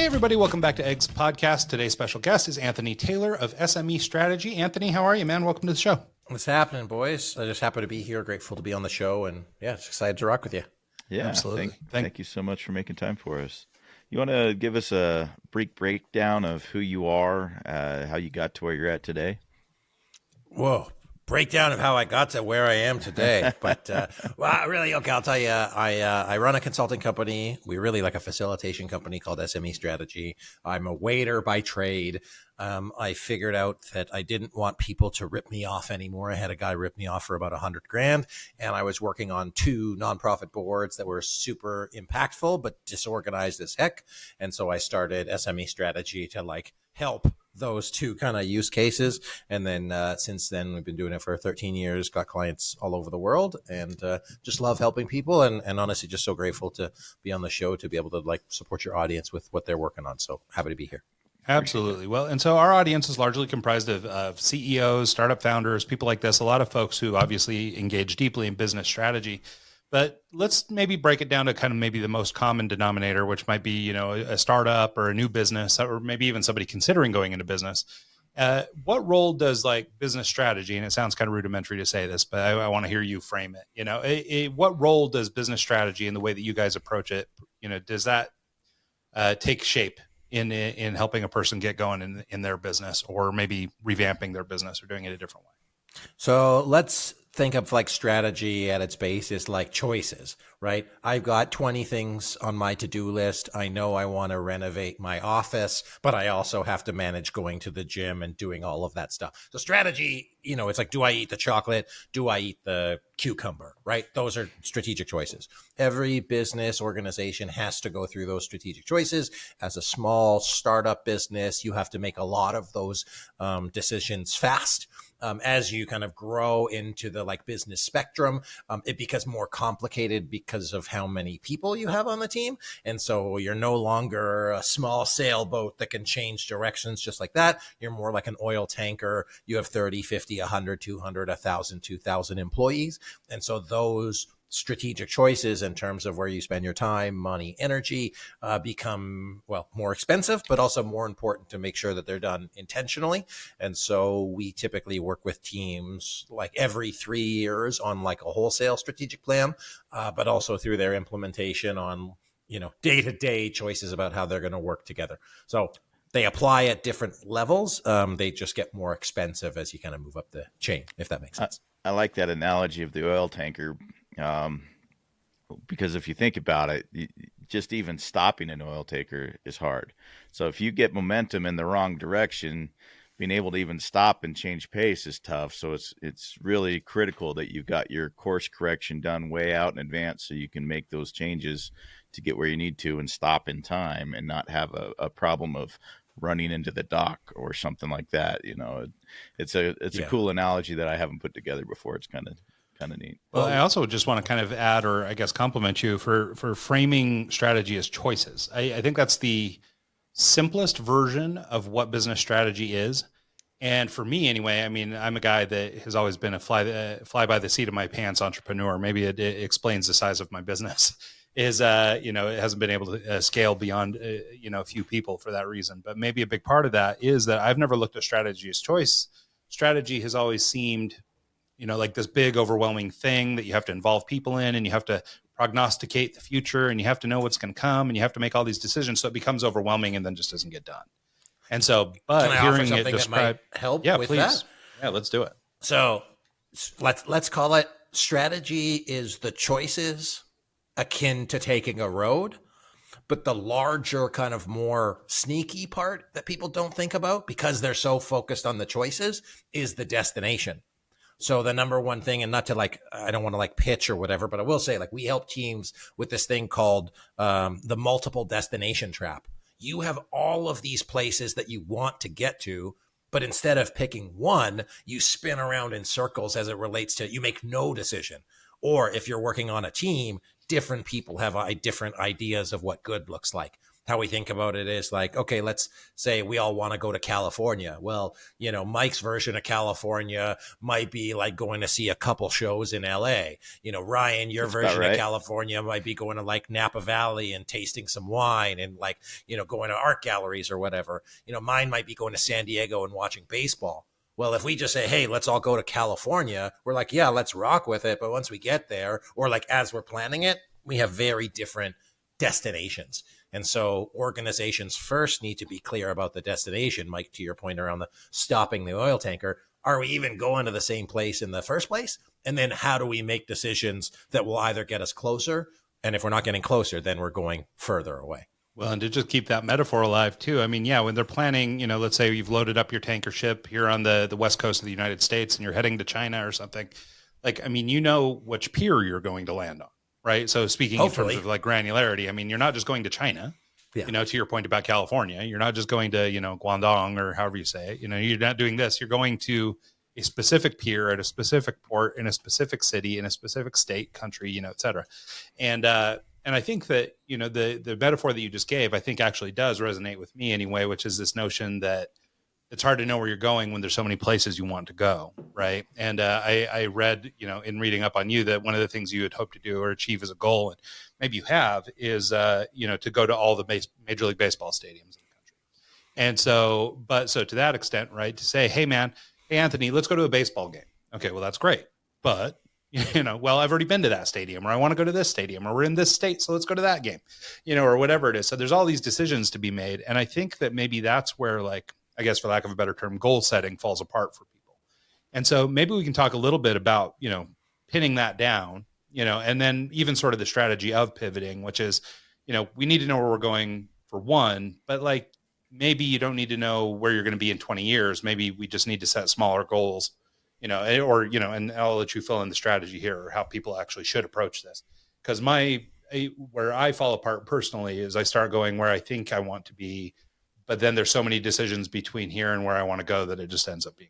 everybody. Welcome back to Eggs Podcast. Today's special guest is Anthony Taylor of SME Strategy. Anthony, how are you, man? Welcome to the show. What's happening, boys? I just happen to be here. Grateful to be on the show, and yeah, just excited to rock with you. Yeah, absolutely. Thank you so much for making time for us. You want to give us a brief breakdown of who you are, how you got to where you're at today? Whoa. Breakdown of how I got to where I am today. But well, really, okay, I'll tell you, I run a consulting company. We're really like a facilitation company called SME Strategy. I'm a waiter by trade. I figured out that I didn't want people to rip me off anymore. I had a guy rip me off for about $100,000, and I was working on 2 nonprofit boards that were super impactful, but disorganized as heck. And so I started SME Strategy to like help those 2 kind of use cases. And then since then, we've been doing it for 13 years, got clients all over the world, and just love helping people. And honestly, just so grateful to be on the show, to be able to like support your audience with what they're working on. So happy to be here. Absolutely. Well, and so our audience is largely comprised of CEOs, startup founders, people like this, a lot of folks who obviously engage deeply in business strategy. But let's maybe break it down to kind of maybe the most common denominator, which might be, you know, a startup or a new business, or maybe even somebody considering going into business. What role does like business strategy, and it sounds kind of rudimentary to say this, but I want to hear you frame it. You know, what role does business strategy in the way that you guys approach it, you know, does that take shape in helping a person get going in their business, or maybe revamping their business or doing it a different way? So let's think of like strategy at its base is like choices, right? I've got 20 things on my to-do list. I know I want to renovate my office, but I also have to manage going to the gym and doing all of that stuff. So strategy, you know, it's like, do I eat the chocolate? Do I eat the cucumber, right? Those are strategic choices. Every business organization has to go through those strategic choices. As a small startup business, you have to make a lot of those decisions fast. As you kind of grow into the like business spectrum, it becomes more complicated because of how many people you have on the team. And so you're no longer a small sailboat that can change directions just like that. You're more like an oil tanker. You have 30, 50, 100, 200, 1,000, 2,000 employees. And so those strategic choices in terms of where you spend your time, money, energy, become, well, more expensive, but also more important to make sure that they're done intentionally. And so we typically work with teams like every 3 years on like a wholesale strategic plan, but also through their implementation on, you know, day-to-day choices about how they're going to work together. So they apply at different levels. They just get more expensive as you kind of move up the chain, if that makes sense. I like that analogy of the oil tanker. Because if you think about it, just even stopping an oil tanker is hard. So if you get momentum in the wrong direction, being able to even stop and change pace is tough. So it's really critical that you've got your course correction done way out in advance, so you can make those changes to get where you need to and stop in time, and not have a problem of running into the dock or something like that. You know, it's a cool analogy that I haven't put together before. It's kind of neat. Well, I also just want to kind of add, or I guess compliment you for framing strategy as choices. I think that's the simplest version of what business strategy is. And for me anyway, I mean, I'm a guy that has always been a fly by the seat of my pants entrepreneur. Maybe it explains the size of my business is, you know, it hasn't been able to scale beyond, you know, a few people for that reason. But maybe a big part of that is that I've never looked at strategy as choice. Strategy has always seemed, you know, like this big overwhelming thing that you have to involve people in, and you have to prognosticate the future, and you have to know what's going to come, and you have to make all these decisions. So it becomes overwhelming and then just doesn't get done. And so, but hearing it described, help yeah, with please. that. Yeah, let's do it. So let's call it strategy is the choices akin to taking a road. But the larger kind of more sneaky part that people don't think about because they're so focused on the choices is the destination. So the number one thing, and not to like, I don't want to like pitch or whatever, but I will say like we help teams with this thing called the multiple destination trap. You have all of these places that you want to get to, but instead of picking one, you spin around in circles as it relates to, you make no decision. Or if you're working on a team, different people have different ideas of what good looks like. how we think about it is like, okay, let's say we all want to go to California. Well, Mike's version of California might be like going to see a couple shows in LA. Ryan, your That's about version of right. California might be going to like Napa Valley and tasting some wine and like, going to art galleries or whatever. Mine might be going to San Diego and watching baseball. Well, if we just say, hey, let's all go to California, we're like, yeah, let's rock with it. But once we get there, or like as we're planning it, we have very different destinations. And so organizations first need to be clear about the destination. Mike, to your point around the stopping the oil tanker, are we even going to the same place in the first place? And then how do we make decisions that will either get us closer? And if we're not getting closer, then we're going further away. Well, and to just keep that metaphor alive too, I mean, yeah, when they're planning, let's say you've loaded up your tanker ship here on the west coast of the United States and you're heading to China or something, like, I mean, which pier you're going to land on, right? So speaking Hopefully. in terms of like granularity, I mean, you're not just going to China, Yeah. to your point about California, you're not just going to, Guangdong or however you say it, you're not doing this, you're going to a specific pier at a specific port in a specific city in a specific state, country, et cetera. And I think that, the metaphor that you just gave, I think actually does resonate with me anyway, which is this notion that it's hard to know where you're going when there's so many places you want to go. Right. And I read, in reading up on you, that one of the things you had hoped to do or achieve as a goal, and maybe you have, is, to go to all the Major League Baseball stadiums in the country. And so to that extent, right, to say, hey, man, hey, Anthony, let's go to a baseball game. Okay, well, that's great. But well, I've already been to that stadium, or I want to go to this stadium, or we're in this state, so let's go to that game, or whatever it is. So there's all these decisions to be made. And I think that maybe that's where, like, I guess for lack of a better term, goal setting falls apart for people. And so maybe we can talk a little bit about, pinning that down, and then even sort of the strategy of pivoting, which is, we need to know where we're going for one, but like, maybe you don't need to know where you're going to be in 20 years. Maybe we just need to set smaller goals, and I'll let you fill in the strategy here or how people actually should approach this. Because where I fall apart personally is I start going where I think I want to be, but then there's so many decisions between here and where I want to go that it just ends up being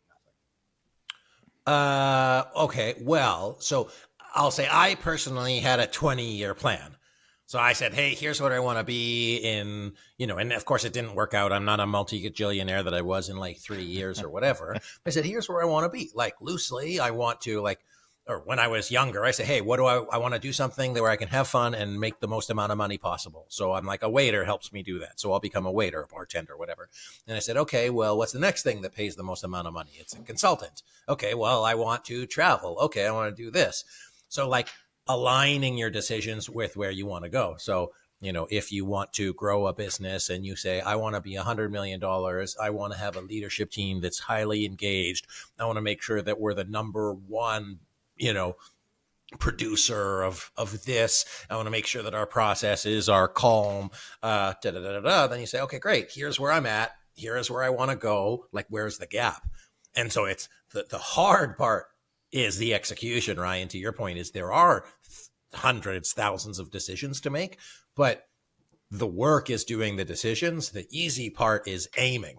nothing. Okay. Well, so I'll say I personally had a 20-year plan. So I said, hey, here's what I want to be in, and of course it didn't work out. I'm not a multi-gajillionaire that I was in like 3 years or whatever. I said, here's where I want to be. Like loosely, I want to or when I was younger, I said, hey, what do I want to do something where I can have fun and make the most amount of money possible. So I'm like, a waiter helps me do that. So I'll become a waiter, a bartender, whatever. And I said, okay, well, what's the next thing that pays the most amount of money? It's a consultant. Okay, well, I want to travel. Okay, I want to do this. So like, aligning your decisions with where you want to go. So, if you want to grow a business and you say, I want to be $100 million, I want to have a leadership team that's highly engaged. I want to make sure that we're the number one, producer of this. I want to make sure that our processes are calm, Then you say, okay, great. Here's where I'm at. Here's where I want to go. Like, where's the gap? And so it's the hard part is the execution, Ryan. To your point, is there are hundreds, thousands of decisions to make, but the work is doing the decisions. The easy part is aiming.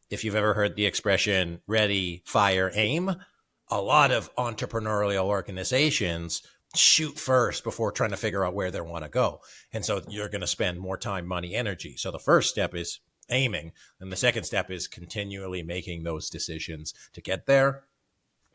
If you've ever heard the expression ready, fire, aim, a lot of entrepreneurial organizations shoot first before trying to figure out where they want to go. And so you're going to spend more time, money, energy. So the first step is aiming. And the second step is continually making those decisions to get there.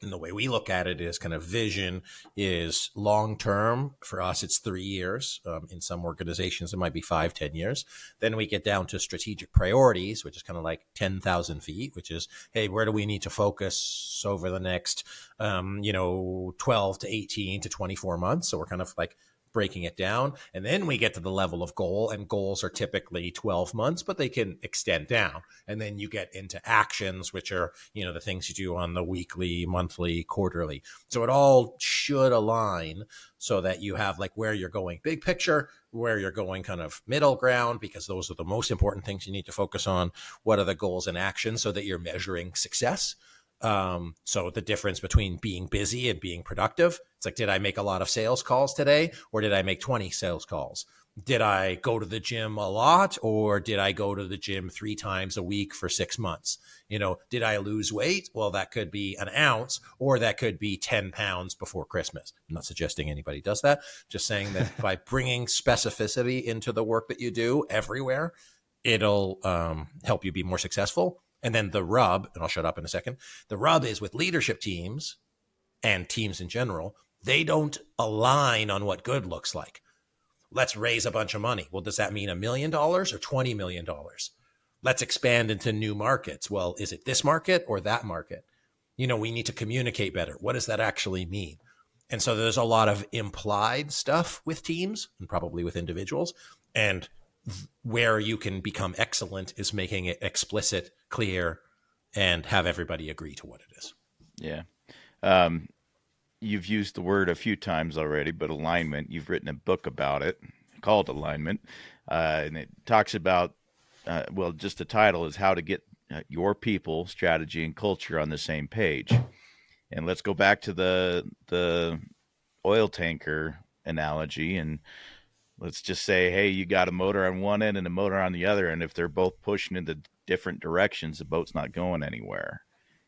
And the way we look at it is kind of vision is long term. For us, it's 3 years. In some organizations, it might be 5, 10 years. Then we get down to strategic priorities, which is kind of like 10,000 feet, which is, hey, where do we need to focus over the next, 12 to 18 to 24 months? So we're kind of like breaking it down. And then we get to the level of goal, and goals are typically 12 months, but they can extend down. And then you get into actions, which are, the things you do on the weekly, monthly, quarterly. So it all should align so that you have like where you're going big picture, where you're going kind of middle ground, because those are the most important things you need to focus on. What are the goals and actions so that you're measuring success? So the difference between being busy and being productive, it's like, did I make a lot of sales calls today, or did I make 20 sales calls? Did I go to the gym a lot, or did I go to the gym 3 times a week for 6 months? Did I lose weight? Well, that could be an ounce, or that could be 10 pounds before Christmas. I'm not suggesting anybody does that. Just saying that by bringing specificity into the work that you do everywhere, it'll help you be more successful. And then the rub, and I'll shut up in a second, the rub is with leadership teams and teams in general, they don't align on what good looks like. Let's raise a bunch of money. Well, does that mean $1 million or $20 million? Let's expand into new markets. Well, is it this market or that market? We need to communicate better. What does that actually mean? And so there's a lot of implied stuff with teams and probably with individuals. And where you can become excellent is making it explicit, clear, and have everybody agree to what it is. Yeah. You've used the word a few times already, but alignment, you've written a book about it called Alignment. And it talks about, just the title is How to Get Your People, Strategy, and Culture on the Same Page. And let's go back to the oil tanker analogy. And let's just say, hey, you got a motor on one end and a motor on the other. And if they're both pushing in the different directions, the boat's not going anywhere.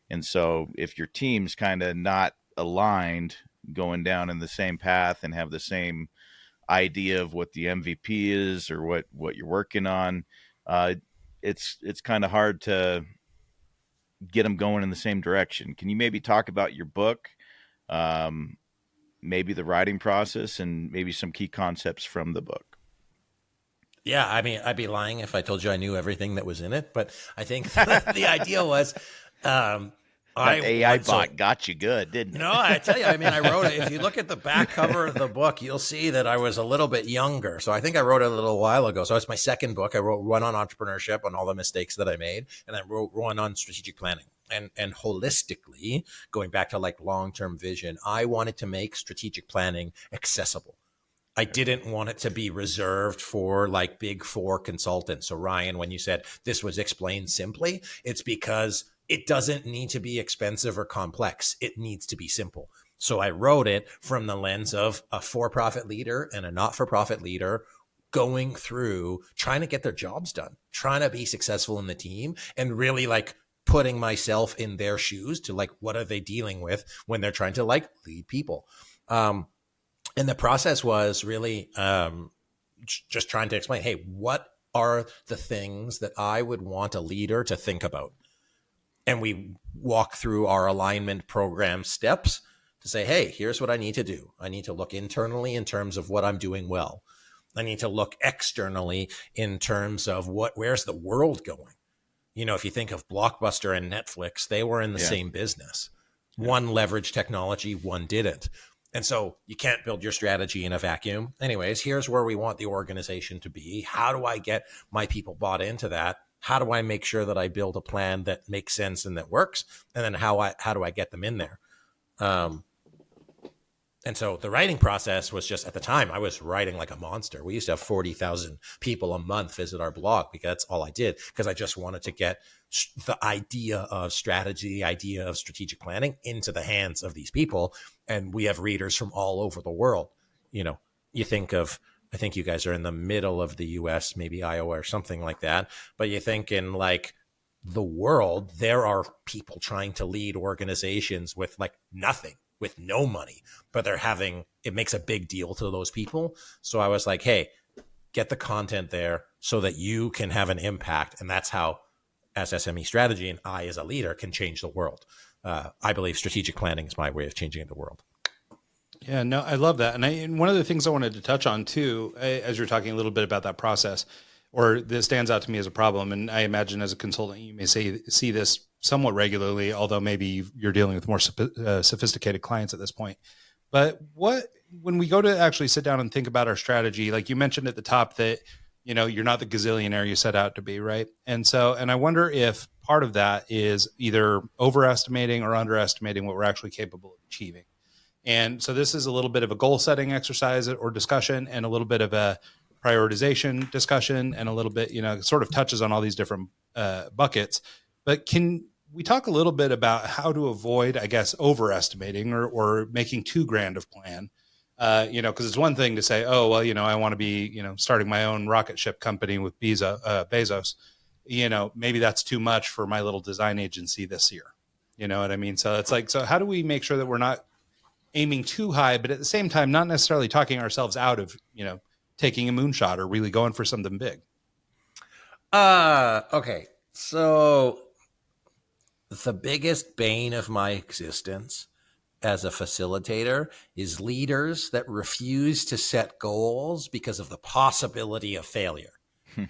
And so if your team's kind of not aligned, going down in the same path and have the same idea of what the MVP is or what you're working on, it's kind of hard to get them going in the same direction. Can you maybe talk about your book, maybe the writing process, and maybe some key concepts from the book? Yeah, I mean, I'd be lying if I told you I knew everything that was in it, but I think the idea was That AI bot got you good, didn't it? No, I tell you, I mean, I wrote it. If you look at the back cover of the book, you'll see that I was a little bit younger. So I think I wrote it a little while ago. So it's my second book. I wrote one on entrepreneurship, on all the mistakes that I made, and I wrote one on strategic planning. And holistically, going back to like long-term vision, I wanted to make strategic planning accessible. I didn't want it to be reserved for like big four consultants. So Ryan, when you said this was explained simply, it's because it doesn't need to be expensive or complex. It needs to be simple. So I wrote it from the lens of a for-profit leader and a not-for-profit leader going through trying to get their jobs done, trying to be successful in the team, and really like putting myself in their shoes to like, what are they dealing with when they're trying to like lead people? And the process was really just trying to explain, hey, what are the things that I would want a leader to think about? And we walk through our alignment program steps to say, hey, here's what I need to do. I need to look internally in terms of what I'm doing well. I need to look externally in terms of where's the world going? If you think of Blockbuster and Netflix, they were in the same business. One leveraged technology, one didn't. And so you can't build your strategy in a vacuum. Anyways, here's where we want the organization to be. How do I get my people bought into that? How do I make sure that I build a plan that makes sense and that works? And then how do I get them in there? And so the writing process was just, at the time, I was writing like a monster. We used to have 40,000 people a month visit our blog because that's all I did, because I just wanted to get the idea of strategy, the idea of strategic planning into the hands of these people. And we have readers from all over the world. You think of, I think you guys are in the middle of the US, maybe Iowa or something like that. But you think in like the world, there are people trying to lead organizations with like nothing, with no money, but it makes a big deal to those people. So I was like, hey, get the content there so that you can have an impact. And that's how, as SME Strategy and I as a leader, can change the world. I believe strategic planning is my way of changing the world. Yeah, no, I love that. And one of the things I wanted to touch on too, as you're talking a little bit about that process, or this stands out to me as a problem, and I imagine as a consultant, you may see this somewhat regularly, although maybe you're dealing with more sophisticated clients at this point. But when we go to actually sit down and think about our strategy, like you mentioned at the top that, you're not the gazillionaire you set out to be, right? And I wonder if part of that is either overestimating or underestimating what we're actually capable of achieving. And so this is a little bit of a goal setting exercise or discussion, and a little bit of a prioritization discussion, and a little bit, sort of touches on all these different buckets. But can we talk a little bit about how to avoid, I guess, overestimating or making too grand of plan? Because it's one thing to say, oh, well, I want to be, starting my own rocket ship company with Bezos. Maybe that's too much for my little design agency this year. You know what I mean? So it's like, so how do we make sure that we're not aiming too high, but at the same time, not necessarily talking ourselves out of, taking a moonshot or really going for something big? Okay. So the biggest bane of my existence as a facilitator is leaders that refuse to set goals because of the possibility of failure.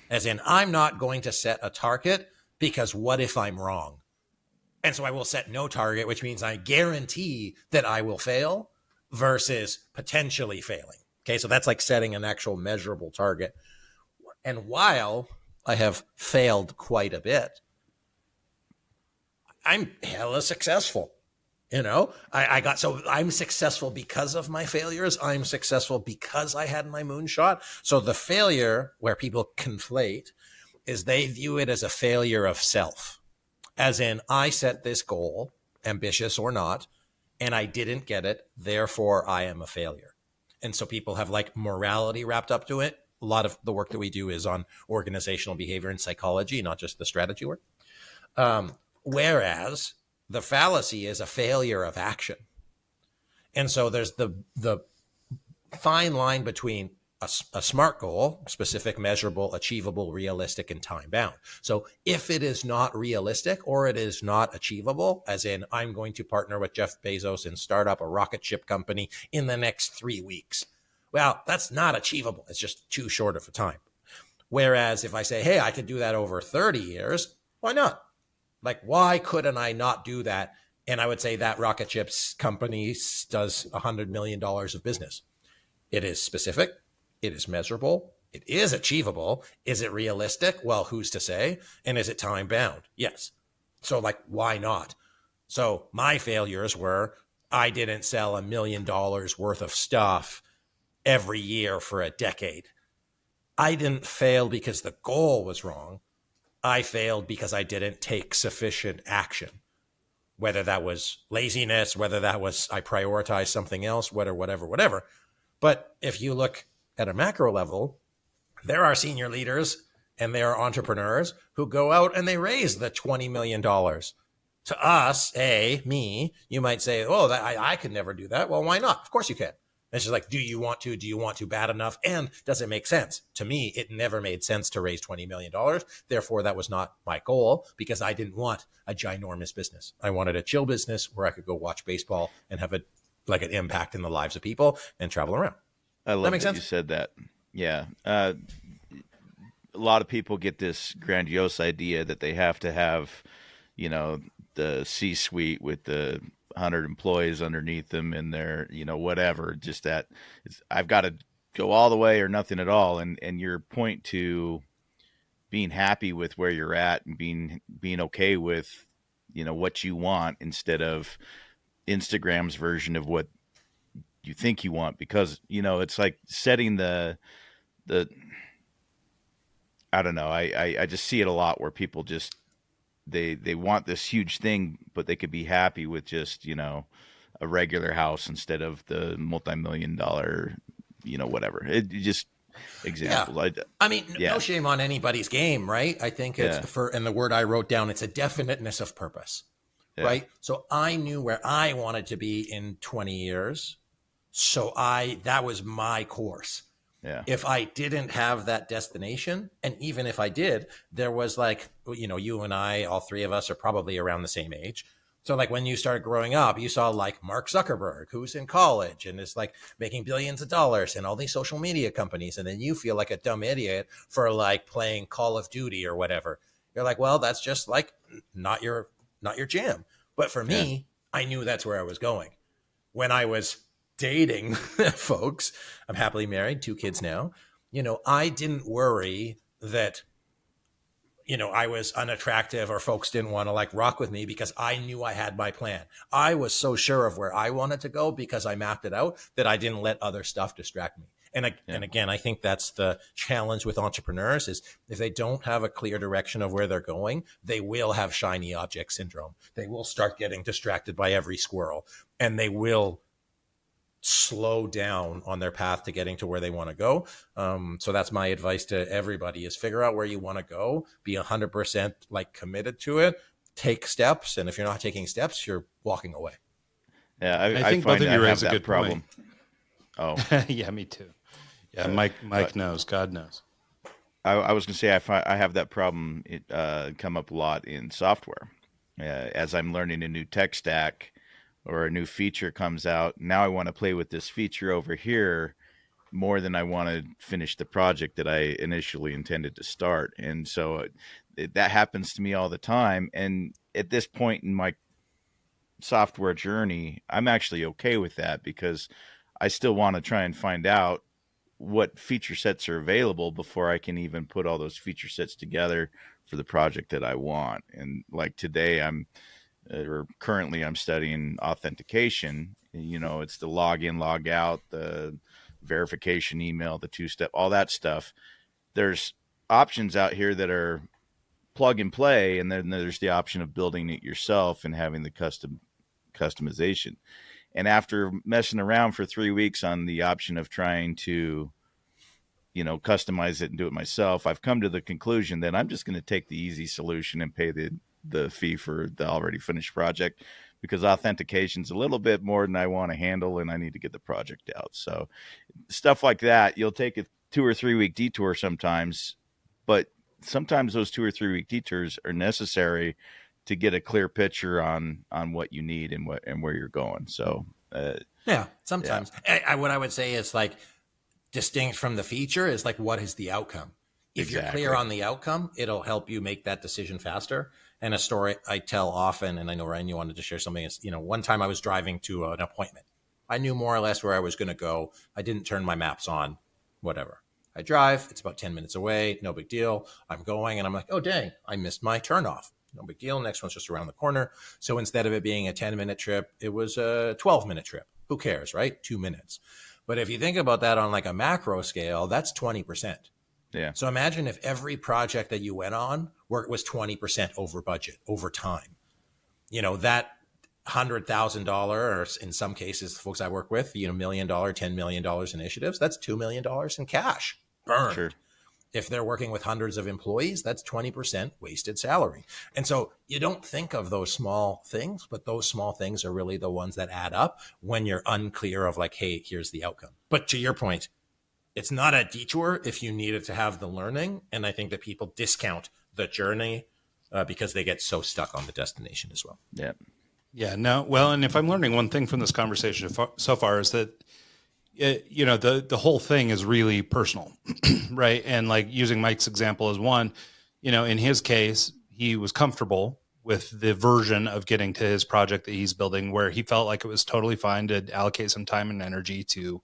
As in, I'm not going to set a target because what if I'm wrong? And so I will set no target, which means I guarantee that I will fail versus potentially failing. Okay, so that's like setting an actual measurable target. And while I have failed quite a bit, I'm hella successful. I'm successful because of my failures. I'm successful because I had my moonshot. So the failure where people conflate is they view it as a failure of self. As in, I set this goal, ambitious or not, and I didn't get it. Therefore, I am a failure. And so people have like morality wrapped up to it. A lot of the work that we do is on organizational behavior and psychology, not just the strategy work. Whereas the fallacy is a failure of action. And so there's the fine line between a SMART goal, specific, measurable, achievable, realistic, and time bound. So if it is not realistic or it is not achievable, as in I'm going to partner with Jeff Bezos and start up a rocket ship company in the next 3 weeks, well, that's not achievable. It's just too short of a time. Whereas if I say, hey, I could do that over 30 years, why not? Like, why couldn't I not do that? And I would say that rocket ships company does $100 million of business. It is specific. It is measurable. It is achievable. Is it realistic? Well, who's to say? And is it time bound? Yes. So like, why not? So my failures were I didn't sell $1 million worth of stuff every year for a decade. I didn't fail because the goal was wrong. I failed because I didn't take sufficient action, whether that was laziness, whether that was I prioritized something else, whatever. But if you look at a macro level, there are senior leaders and there are entrepreneurs who go out and they raise the $20 million. To us, me, you might say, oh, I could never do that. Well, why not? Of course you can. It's just like, do you want to? Do you want to bad enough? And does it make sense? To me, it never made sense to raise $20 million. Therefore, that was not my goal because I didn't want a ginormous business. I wanted a chill business where I could go watch baseball and have an impact in the lives of people and travel around. I love that you said that. Yeah. A lot of people get this grandiose idea that they have to have, the C-suite with the 100 employees underneath them and their, whatever, just that I've got to go all the way or nothing at all. And your point to being happy with where you're at and being okay with, what you want instead of Instagram's version of what you think you want, because, it's like setting the, I don't know. I just see it a lot where people just, they want this huge thing, but they could be happy with just, a regular house instead of the multi-million-dollar, whatever. It just example. Yeah. No shame on anybody's game, right? I think it's and the word I wrote down, it's a definiteness of purpose, right? So I knew where I wanted to be in 20 years. So that was my course. Yeah. If I didn't have that destination, and even if I did, there was you and I, all three of us are probably around the same age. So when you started growing up, you saw Mark Zuckerberg, who's in college and is making billions of dollars and all these social media companies. And then you feel like a dumb idiot for playing Call of Duty or whatever. You're like, well, that's just not your jam. But for me, I knew that's where I was going. When I was dating folks, I'm happily married, 2 kids now. I didn't worry that, I was unattractive or folks didn't want to rock with me because I knew I had my plan. I was so sure of where I wanted to go because I mapped it out that I didn't let other stuff distract me. And again, I think that's the challenge with entrepreneurs is if they don't have a clear direction of where they're going, they will have shiny object syndrome. They will start getting distracted by every squirrel and they will slow down on their path to getting to where they want to go. So that's my advice to everybody is figure out where you want to go, be 100% like committed to it, take steps. And if you're not taking steps, you're walking away. Yeah, I I think both find of I you have raise a that good problem. point. Oh, Yeah, me too. Yeah, uh, Mike knows, God knows. I was going to say I have that problem come up a lot in software. As I'm learning a new tech stack or a new feature comes out, now I want to play with this feature over here more than I want to finish the project that I initially intended to start. And so that happens to me all the time. And at this point in my software journey, I'm actually okay with that because I still want to try and find out what feature sets are available before I can even put all those feature sets together for the project that I want. And like today, or currently I'm studying authentication. You know, it's the log in, log out, the verification email, the two-step, all that stuff. There's options out here that are plug and play, and then there's the option of building it yourself and having the customization. And after messing around for 3 weeks on the option of trying to, customize it and do it myself, I've come to the conclusion that I'm just going to take the easy solution and pay the fee for the already finished project, because authentication is a little bit more than I want to handle and I need to get the project out. So stuff like that, you'll take a 2 or 3 week detour sometimes, but sometimes those 2 or 3 week detours are necessary to get a clear picture on what you need and where you're going. So Yeah, sometimes. What I would say is like distinct from the feature is like, what is the outcome? If you're clear exactly. on the outcome, it'll help you make that decision faster. And a story I tell often, and I know Ryan, you wanted to share something, is, one time I was driving to an appointment. I knew more or less where I was going to go. I didn't turn my maps on, whatever. I drive, it's about 10 minutes away, no big deal. I'm going and I'm like, oh, dang, I missed my turnoff. No big deal. Next one's just around the corner. So instead of it being a 10-minute trip, it was a 12-minute trip. Who cares, right? 2 minutes. But if you think about that on like a macro scale, that's 20%. Yeah. So imagine if every project that you went on was 20% over budget over time. That $100,000, or in some cases, the folks I work with, $1 million, $10 million initiatives, that's $2 million in cash burned. Sure. If they're working with hundreds of employees, that's 20% wasted salary. And so you don't think of those small things, but those small things are really the ones that add up when you're unclear of like, hey, here's the outcome. But to your point, it's not a detour if you needed to have the learning. And I think that people discount the journey because they get so stuck on the destination as well. Yeah. Yeah, no. Well, and if I'm learning one thing from this conversation so far is that the whole thing is really personal, right? And like using Mike's example as one, in his case, he was comfortable with the version of getting to his project that he's building where he felt like it was totally fine to allocate some time and energy to,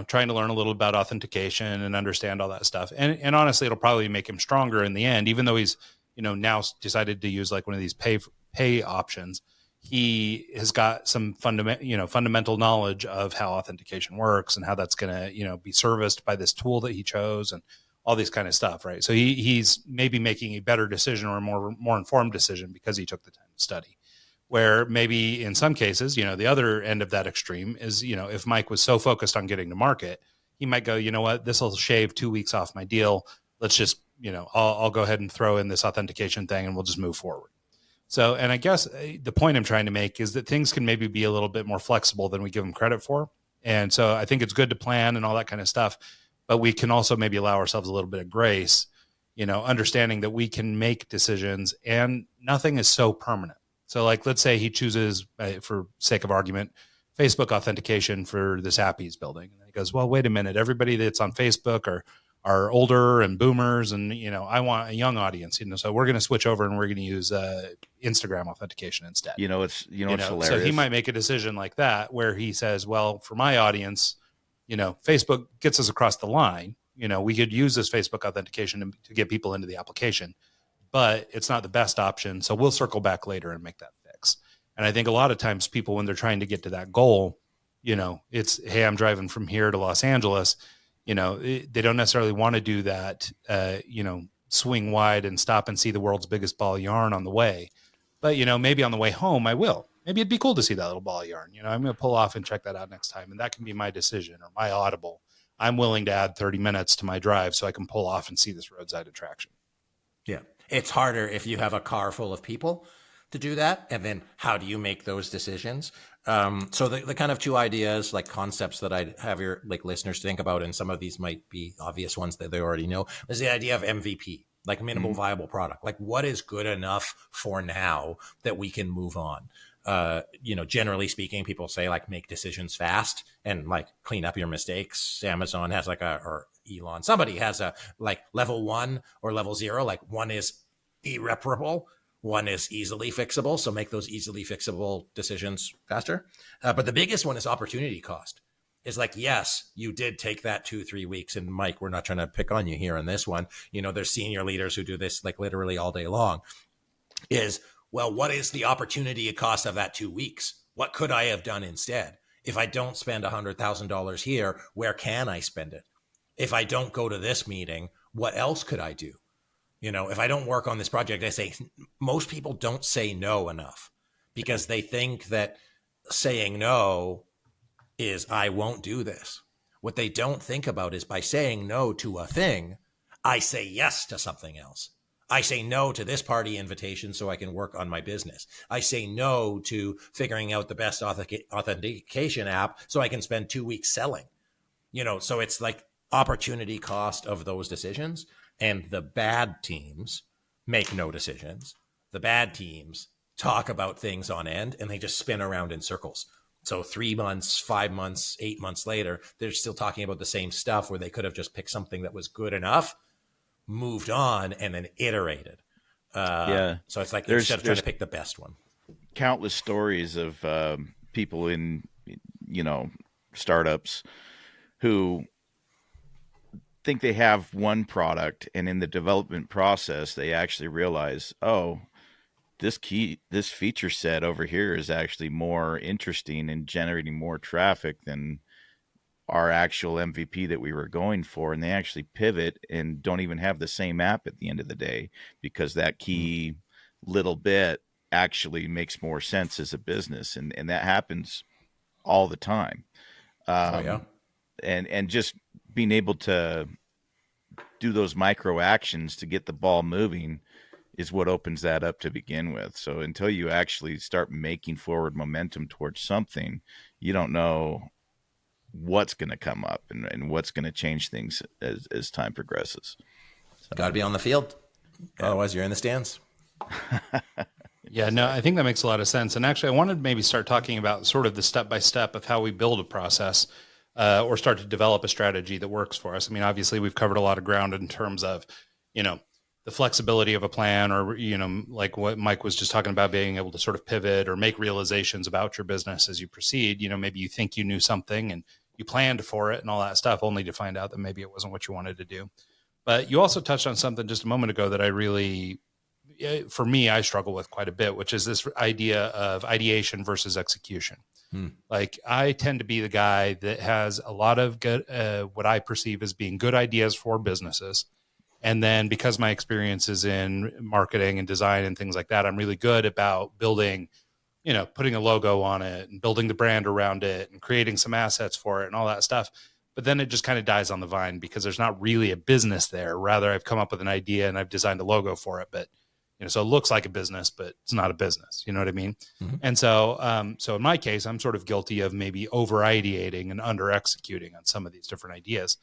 trying to learn a little about authentication and understand all that stuff. And honestly, it'll probably make him stronger in the end, even though he's, now decided to use like one of these pay options. He has got some fundamental knowledge of how authentication works and how that's going to, be serviced by this tool that he chose and all these kind of stuff. Right. So he's maybe making a better decision or a more informed decision because he took the time to study. Where maybe in some cases, the other end of that extreme is, if Mike was so focused on getting to market, he might go, you know what, this will shave 2 weeks off my deal. Let's just, I'll go ahead and throw in this authentication thing and we'll just move forward. So, and I guess the point I'm trying to make is that things can maybe be a little bit more flexible than we give them credit for. And so I think it's good to plan and all that kind of stuff, but we can also maybe allow ourselves a little bit of grace, understanding that we can make decisions and nothing is so permanent. So like, let's say he chooses, for sake of argument, Facebook authentication for this app he's building. And he goes, well, wait a minute, everybody that's on Facebook are older and boomers. And, I want a young audience, so we're going to switch over and we're going to use Instagram authentication instead. It's hilarious. So he might make a decision like that where he says, well, for my audience, Facebook gets us across the line. We could use this Facebook authentication to get people into the application, but it's not the best option. So we'll circle back later and make that fix. And I think a lot of times people, when they're trying to get to that goal, it's, hey, I'm driving from here to Los Angeles. They don't necessarily want to do that, swing wide and stop and see the world's biggest ball of yarn on the way. But, maybe on the way home, I will. maybe it'd be cool to see that little ball of yarn. I'm going to pull off and check that out next time. And that can be my decision or my audible. I'm willing to add 30 minutes to my drive so I can pull off and see this roadside attraction. Yeah. It's harder if you have a car full of people to do that. And then how do you make those decisions? So the kind of two ideas, like concepts that I'd have your listeners think about, and some of these might be obvious ones that they already know, is the idea of MVP, like minimal viable product. Like, what is good enough for now that we can move on? Generally speaking, people say like make decisions fast and like clean up your mistakes. Amazon has or Elon, somebody has a like level 1 or level 0. Like, one is irreparable, one is easily fixable. So make those easily fixable decisions faster. But the biggest one is opportunity cost. Is like, yes, you did take that 2-3 weeks. And Mike, we're not trying to pick on you here on this one. There's senior leaders who do this like literally all day long. Well, what is the opportunity cost of that 2 weeks? What could I have done instead? If I don't spend $100,000 here, where can I spend it? If I don't go to this meeting, what else could I do? If I don't work on this project, I say most people don't say no enough because they think that saying no is I won't do this. What they don't think about is by saying no to a thing, I say yes to something else. I say no to this party invitation so I can work on my business. I say no to figuring out the best authentication app so I can spend 2 weeks selling. So it's like opportunity cost of those decisions. And the bad teams make no decisions. The bad teams talk about things on end and they just spin around in circles. So 3 months, 5 months, 8 months later, they're still talking about the same stuff where they could have just picked something that was good enough, moved on, and then iterated. So it's like instead of trying to pick the best one. Countless stories of people in, startups who think they have one product, and in the development process, they actually realize, oh, this feature set over here is actually more interesting and generating more traffic than our actual MVP that we were going for. And they actually pivot and don't even have the same app at the end of the day because that key little bit actually makes more sense as a business. And that happens all the time. And just being able to do those micro actions to get the ball moving is what opens that up to begin with. So until you actually start making forward momentum towards something, you don't know what's going to come up and what's going to change things as time progresses. So, got to be on the field. Otherwise you're in the stands. Yeah, no, I think that makes a lot of sense. And actually, I wanted to maybe start talking about sort of the step-by-step of how we build a process or start to develop a strategy that works for us. I mean, obviously, we've covered a lot of ground in terms of, the flexibility of a plan or, like what Mike was just talking about, being able to sort of pivot or make realizations about your business as you proceed. Maybe you think you knew something and you planned for it and all that stuff, only to find out that maybe it wasn't what you wanted to do. But you also touched on something just a moment ago that for me, I struggle with quite a bit, which is this idea of ideation versus execution. Like, I tend to be the guy that has a lot of good, what I perceive as being good ideas for businesses. And then because my experience is in marketing and design and things like that, I'm really good about building, putting a logo on it and building the brand around it and creating some assets for it and all that stuff. But then it just kind of dies on the vine because there's not really a business there. Rather, I've come up with an idea and I've designed a logo for it, but so it looks like a business, but it's not a business. You know what I mean? Mm-hmm. And so, so in my case, I'm sort of guilty of maybe over ideating and under executing on some of these different ideas.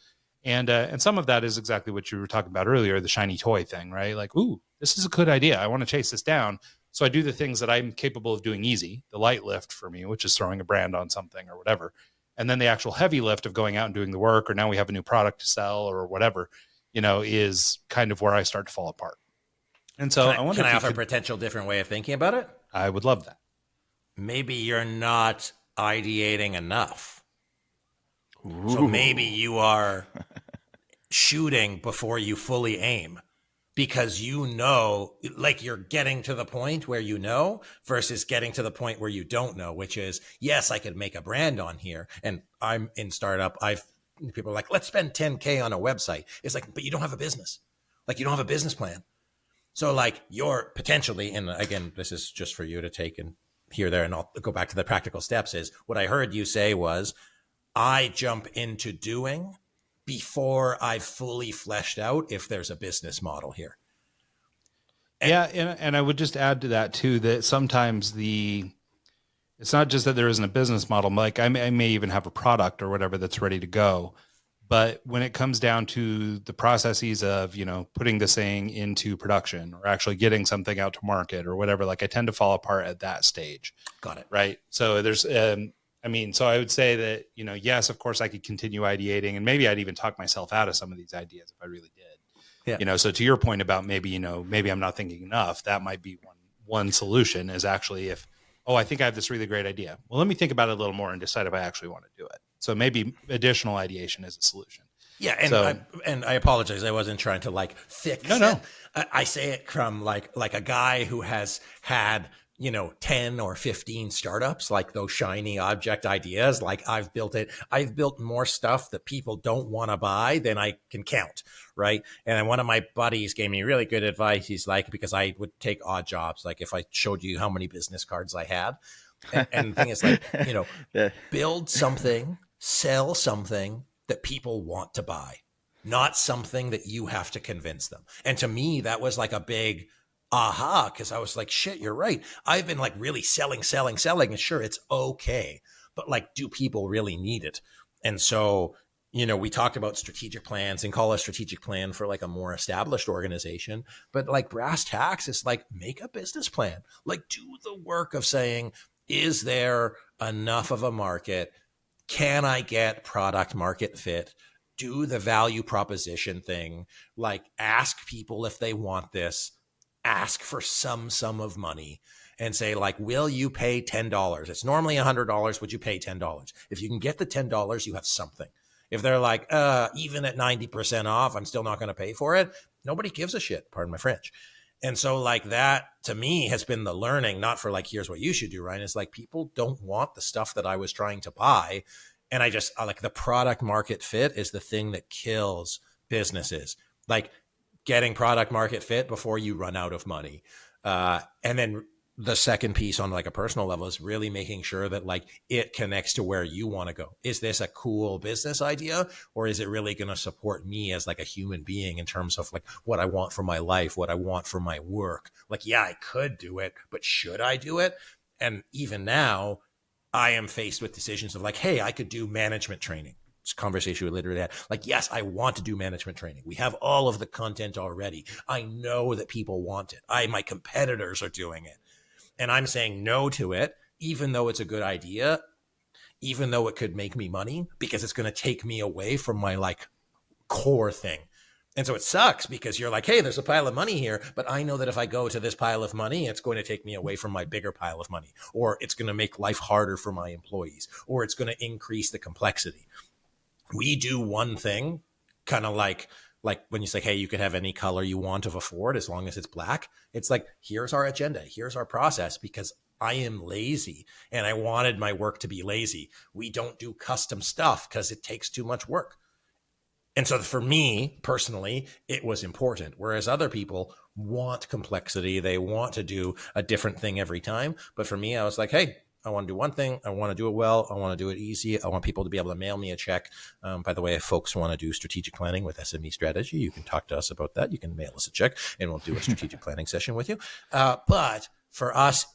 And some of that is exactly what you were talking about earlier, the shiny toy thing, right? Like, ooh, this is a good idea. I want to chase this down. So I do the things that I'm capable of doing easy, the light lift for me, which is throwing a brand on something or whatever. And then the actual heavy lift of going out and doing the work, or now we have a new product to sell or whatever, is kind of where I start to fall apart. And so I wonder, can I offer a potential different way of thinking about it? I would love that. Maybe you're not ideating enough. Ooh. So maybe you are shooting before you fully aim because like you're getting to the point where versus getting to the point where you don't know, which is, yes, I could make a brand on here. And I'm in startup. People are like, let's spend 10K on a website. It's like, but you don't have a business. Like, you don't have a business plan. So like, you're potentially, and again, this is just for you to take and here, there, and I'll go back to the practical steps, is what I heard you say was, I jump into doing before I've fully fleshed out if there's a business model here. Yeah, and I would just add to that too, that sometimes it's not just that there isn't a business model. Like I may even have a product or whatever that's ready to go, but when it comes down to the processes of, putting this thing into production or actually getting something out to market or whatever, like I tend to fall apart at that stage. Got it. Right. So there's, so I would say that, yes, of course I could continue ideating, and maybe I'd even talk myself out of some of these ideas if I really did. Yeah. So to your point about maybe I'm not thinking enough, that might be one solution, is actually if, I think I have this really great idea. Well, let me think about it a little more and decide if I actually want to do it. So maybe additional ideation is a solution. Yeah, and I apologize. I wasn't trying to like fix No. it. I say it from like a guy who has had 10 or 15 startups, like those shiny object ideas. Like I've built more stuff that people don't want to buy than I can count. Right. And then one of my buddies gave me really good advice. He's like, because I would take odd jobs. Like if I showed you how many business cards I had, and the thing is like, build something, sell something that people want to buy, not something that you have to convince them. And to me, that was like a big aha, because I was like, shit, you're right. I've been like really selling. And sure, it's okay. But like, do people really need it? And so, we talked about strategic plans and call a strategic plan for like a more established organization. But like brass tacks is like, make a business plan. Like do the work of saying, is there enough of a market? Can I get product market fit? Do the value proposition thing. Like ask people if they want this. Ask for some sum of money and say like, will you pay $10? It's normally $100. Would you pay $10? If you can get the $10, you have something. If they're like, even at 90% off, I'm still not going to pay for it. Nobody gives a shit. Pardon my French. And so like that to me has been the learning, not for like, here's what you should do, Ryan. It's like, people don't want the stuff that I was trying to buy. And I like the product market fit is the thing that kills businesses. Like, getting product market fit before you run out of money. And then the second piece on like a personal level is really making sure that like it connects to where you want to go. Is this a cool business idea, or is it really going to support me as like a human being in terms of like what I want for my life, what I want for my work? Like, yeah, I could do it, but should I do it? And even now I am faced with decisions of like, hey, I could do management training. Conversation we literally had. Like, yes, I want to do management training. We have all of the content already. I know that people want it. My competitors are doing it. And I'm saying no to it, even though it's a good idea, even though it could make me money, because it's going to take me away from my like core thing. And so it sucks because you're like, hey, there's a pile of money here, but I know that if I go to this pile of money, it's going to take me away from my bigger pile of money, or it's going to make life harder for my employees, or it's going to increase the complexity. We do one thing, kind of like when you say, hey, you could have any color you want of a Ford as long as it's black. It's like, here's our agenda. Here's our process, because I am lazy and I wanted my work to be lazy. We don't do custom stuff because it takes too much work. And so for me personally, it was important. Whereas other people want complexity. They want to do a different thing every time. But for me, I was like, hey, I want to do one thing. I want to do it well. I want to do it easy. I want people to be able to mail me a check. By the way, if folks want to do strategic planning with SME Strategy, you can talk to us about that. You can mail us a check and we'll do a strategic planning session with you. But for us,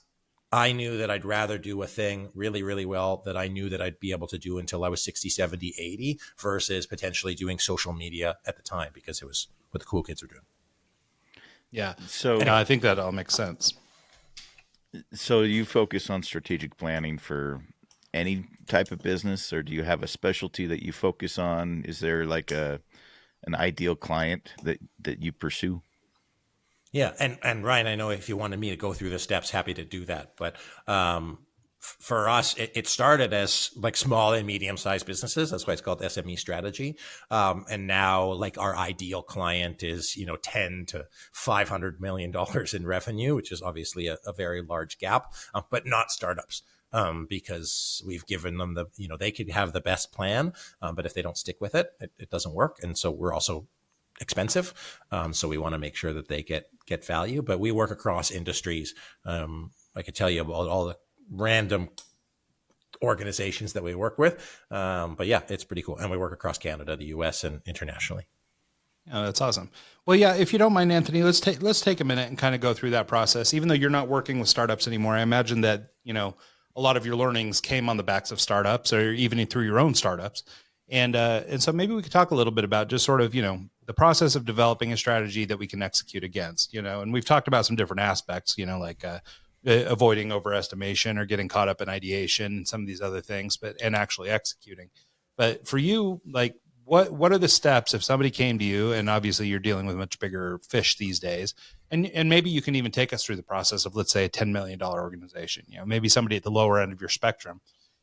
I knew that I'd rather do a thing really, really well that I knew that I'd be able to do until I was 60, 70, 80 versus potentially doing social media at the time, because it was what the cool kids were doing. Yeah. So I think that all makes sense. So you focus on strategic planning for any type of business, or do you have a specialty that you focus on? Is there like an ideal client that you pursue? Yeah. And Ryan, I know if you wanted me to go through the steps, happy to do that. But for us, it started as like small and medium-sized businesses. That's why it's called SME Strategy. And now like our ideal client is, $10 to $500 million in revenue, which is obviously a very large gap, but not startups. Because we've given them they could have the best plan, but if they don't stick with it, it doesn't work. And so we're also expensive. So we want to make sure that they get value, but we work across industries. I could tell you about all the random organizations that we work with. But yeah, it's pretty cool. And we work across Canada, the US, and internationally. Oh, that's awesome. Well, yeah, if you don't mind, Anthony, let's take a minute and kind of go through that process. Even though you're not working with startups anymore, I imagine that, a lot of your learnings came on the backs of startups or even through your own startups. And so maybe we could talk a little bit about just sort of, the process of developing a strategy that we can execute against, and we've talked about some different aspects, like avoiding overestimation or getting caught up in ideation and some of these other things, and actually executing. But for you, like, what are the steps if somebody came to you, and obviously you're dealing with much bigger fish these days, and maybe you can even take us through the process of, let's say, a $10 million organization, maybe somebody at the lower end of your spectrum,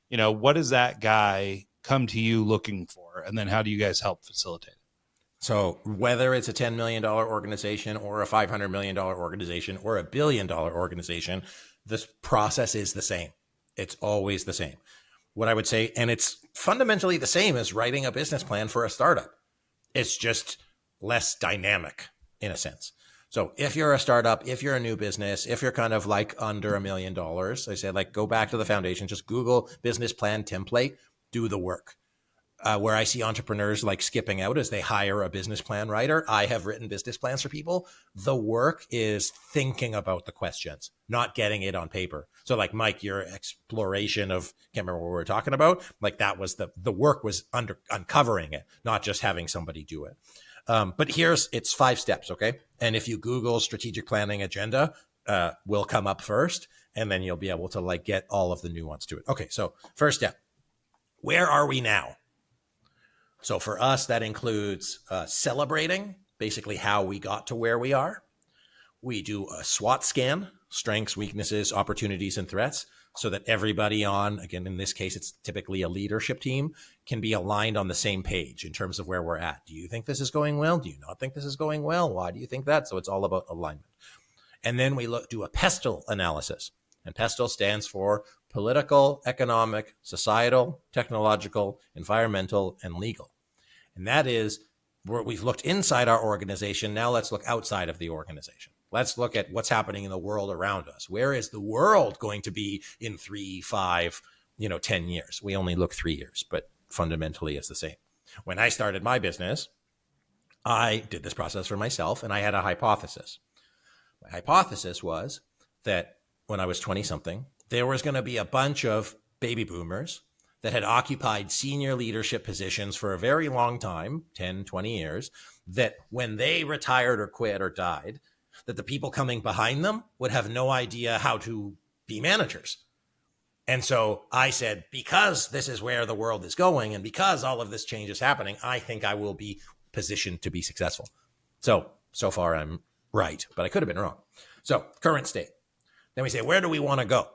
what does that guy come to you looking for? And then how do you guys help facilitate it? So whether it's a $10 million organization or a $500 million organization or a $1 billion organization, this process is the same. It's always the same. What I would say, and it's fundamentally the same as writing a business plan for a startup. It's just less dynamic in a sense. So if you're a startup, if you're a new business, if you're kind of like under $1 million, I say, like, go back to the foundation, just Google business plan template, do the work. Where I see entrepreneurs like skipping out as they hire a business plan writer. I have written business plans for people. The work is thinking about the questions, not getting it on paper. So like, Mike, your exploration of, can't remember what we were talking about. Like, that was the work was uncovering it, not just having somebody do it. But it's 5 steps. Okay. And if you Google strategic planning agenda, will come up first, and then you'll be able to like get all of the nuance to it. Okay. So first step, where are we now? So for us, that includes celebrating basically how we got to where we are. We do a SWOT scan, strengths, weaknesses, opportunities, and threats, so that everybody on, again, in this case, it's typically a leadership team, can be aligned on the same page in terms of where we're at. Do you think this is going well? Do you not think this is going well? Why do you think that? So it's all about alignment. And then we do a PESTLE analysis. And PESTLE stands for political, economic, societal, technological, environmental, and legal. And that is where we've looked inside our organization. Now let's look outside of the organization. Let's look at what's happening in the world around us. Where is the world going to be in 3, 5, 10 years? We only look 3 years, but fundamentally it's the same. When I started my business, I did this process for myself, and I had a hypothesis. My hypothesis was that when I was 20 something, there was going to be a bunch of baby boomers that had occupied senior leadership positions for a very long time, 10, 20 years, that when they retired or quit or died, that the people coming behind them would have no idea how to be managers. And so I said, because this is where the world is going, and because all of this change is happening, I think I will be positioned to be successful. So far I'm right, but I could have been wrong. So current state. Then we say, where do we want to go?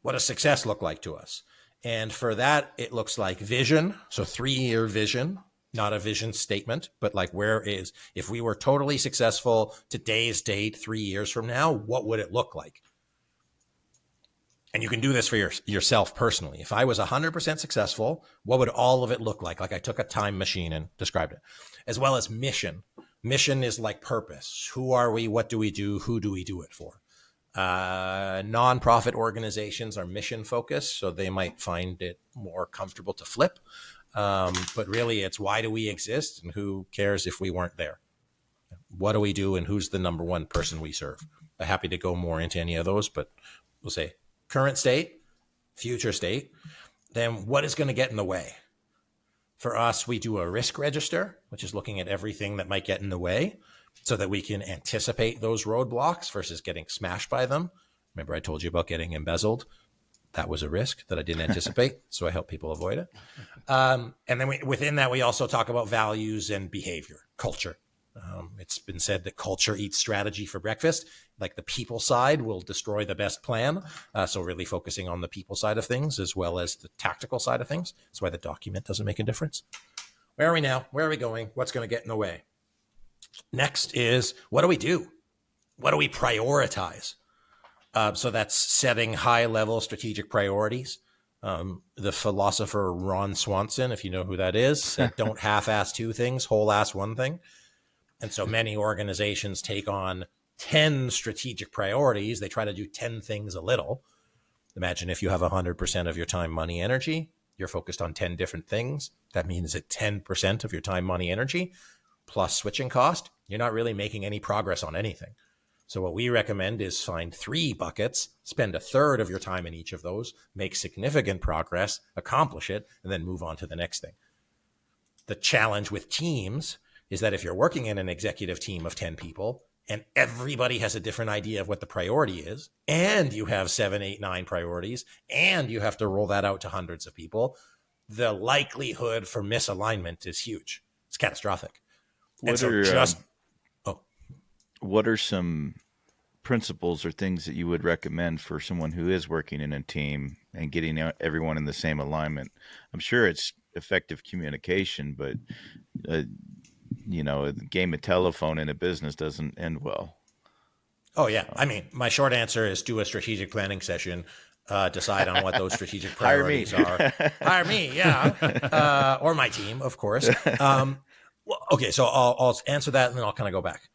What does success look like to us? And for that, it looks like vision. So 3-year vision, not a vision statement, but like, if we were totally successful today's date, 3 years from now, what would it look like? And you can do this for yourself personally. If I was 100% successful, what would all of it look like? Like, I took a time machine and described it. As well as mission. Mission is like purpose. Who are we? What do we do? Who do we do it for? Nonprofit organizations are mission focused, so they might find it more comfortable to flip. But really, it's why do we exist, and who cares if we weren't there? What do we do, and who's the number one person we serve? I'm happy to go more into any of those, but we'll say current state, future state. Then what is going to get in the way? For us, we do a risk register, which is looking at everything that might get in the way, so that we can anticipate those roadblocks versus getting smashed by them. Remember, I told you about getting embezzled. That was a risk that I didn't anticipate, so I help people avoid it. And then within that, we also talk about values and behavior, culture. It's been said that culture eats strategy for breakfast. Like, the people side will destroy the best plan. So really focusing on the people side of things as well as the tactical side of things. That's why the document doesn't make a difference. Where are we now? Where are we going? What's going to get in the way? Next is, what do we do? What do we prioritize? So that's setting high-level strategic priorities. The philosopher Ron Swanson, if you know who that is, said, don't half-ass 2 things, whole-ass 1 thing. And so many organizations take on 10 strategic priorities. They try to do 10 things a little. Imagine if you have 100% of your time, money, energy, you're focused on 10 different things. That means that 10% of your time, money, energy, plus switching cost, you're not really making any progress on anything. So what we recommend is find 3 buckets, spend a third of your time in each of those, make significant progress, accomplish it, and then move on to the next thing. The challenge with teams is that if you're working in an executive team of 10 people and everybody has a different idea of what the priority is, and you have 7, 8, 9 priorities, and you have to roll that out to hundreds of people, the likelihood for misalignment is huge. It's catastrophic. What are some principles or things that you would recommend for someone who is working in a team and getting everyone in the same alignment? I'm sure it's effective communication, but a game of telephone in a business doesn't end well. Oh yeah. I mean, my short answer is do a strategic planning session, decide on what those strategic priorities are. Hire me. Yeah. Or my team, of course. Okay. So I'll answer that and then I'll kind of go back.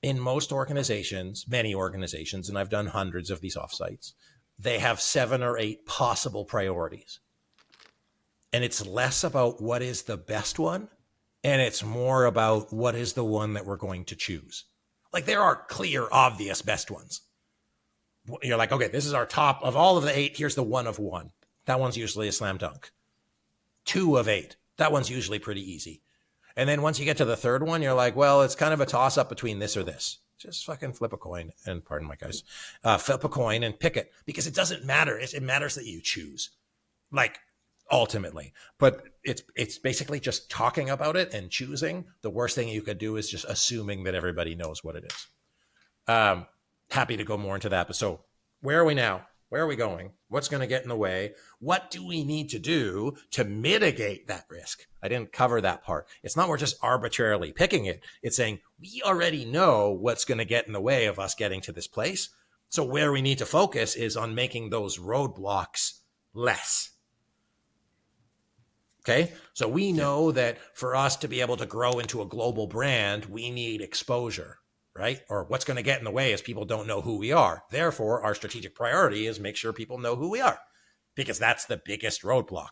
In most organizations, many organizations, and I've done hundreds of these offsites, they have 7 or 8 possible priorities. And it's less about what is the best one, and it's more about what is the one that we're going to choose. Like there are clear, obvious best ones. You're like, okay, this is our top of all of the 8. Here's the 1 of 1. That one's usually a slam dunk. 2 of 8. That one's usually pretty easy. And then once you get to the third one, you're like, well, it's kind of a toss up between this or this. Just fucking flip a coin. And pardon my guys, flip a coin and pick it, because it doesn't matter. It matters that you choose, like ultimately. But it's basically just talking about it and choosing. The worst thing you could do is just assuming that everybody knows what it is. Happy to go more into that. But so where are we now? Where are we going? What's going to get in the way? What do we need to do to mitigate that risk? I didn't cover that part. It's not we're just arbitrarily picking it. It's saying we already know what's going to get in the way of us getting to this place. So where we need to focus is on making those roadblocks less. Okay. So we know that for us to be able to grow into a global brand, we need exposure. Right? Or what's going to get in the way is people don't know who we are. Therefore, our strategic priority is make sure people know who we are, because that's the biggest roadblock.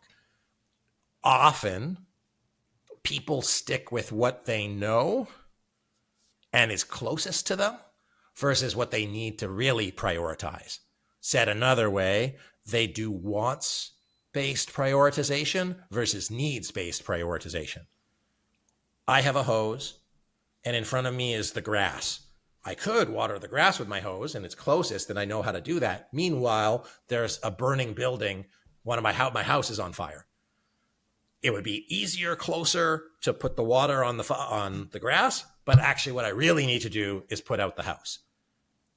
Often, people stick with what they know and is closest to them versus what they need to really prioritize. Said another way, they do wants-based prioritization versus needs-based prioritization. I have a hose, and in front of me is the grass. I could water the grass with my hose, and it's closest, and I know how to do that. Meanwhile, there's a burning building. My house is on fire. It would be easier, closer to put the water on the grass, but actually what I really need to do is put out the house.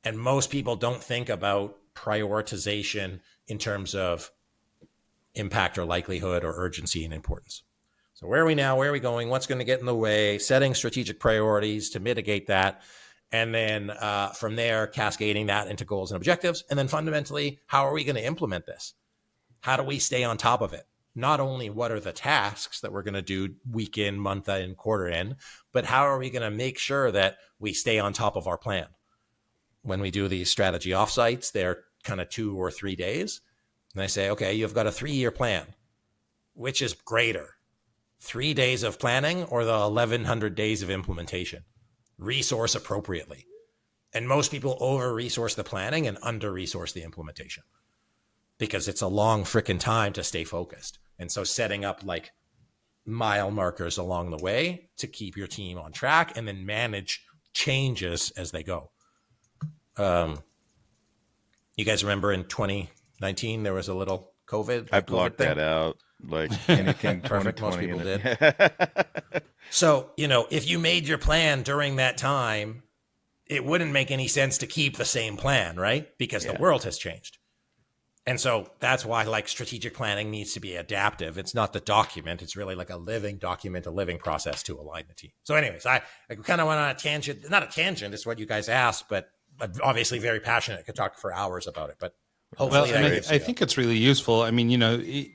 And most people don't think about prioritization in terms of impact or likelihood or urgency and importance. So where are we now? Where are we going? What's going to get in the way? Setting strategic priorities to mitigate that. And then from there, cascading that into goals and objectives. And then fundamentally, how are we going to implement this? How do we stay on top of it? Not only what are the tasks that we're going to do week in, month in, quarter in, but how are we going to make sure that we stay on top of our plan? When we do these strategy offsites, they're kind of 2 or 3 days. And I say, okay, you've got a 3-year plan. Which is greater? 3 days of planning or the 1,100 days of implementation? Resource appropriately. And most people over-resource the planning and under-resource the implementation because it's a long frickin' time to stay focused. And so setting up like mile markers along the way to keep your team on track and then manage changes as they go. You guys remember in 2019, there was a little COVID? I blocked that out. Like anything. Perfect. Most people did. So, if you made your plan during that time, it wouldn't make any sense to keep the same plan, right? Because the world has changed. And so that's why like strategic planning needs to be adaptive. It's not the document. It's really like a living document, a living process to align the team. So anyways, I kind of went on a tangent, not a tangent. It's what you guys asked, but I'm obviously very passionate. I could talk for hours about it, but hopefully I think it's really useful. I mean,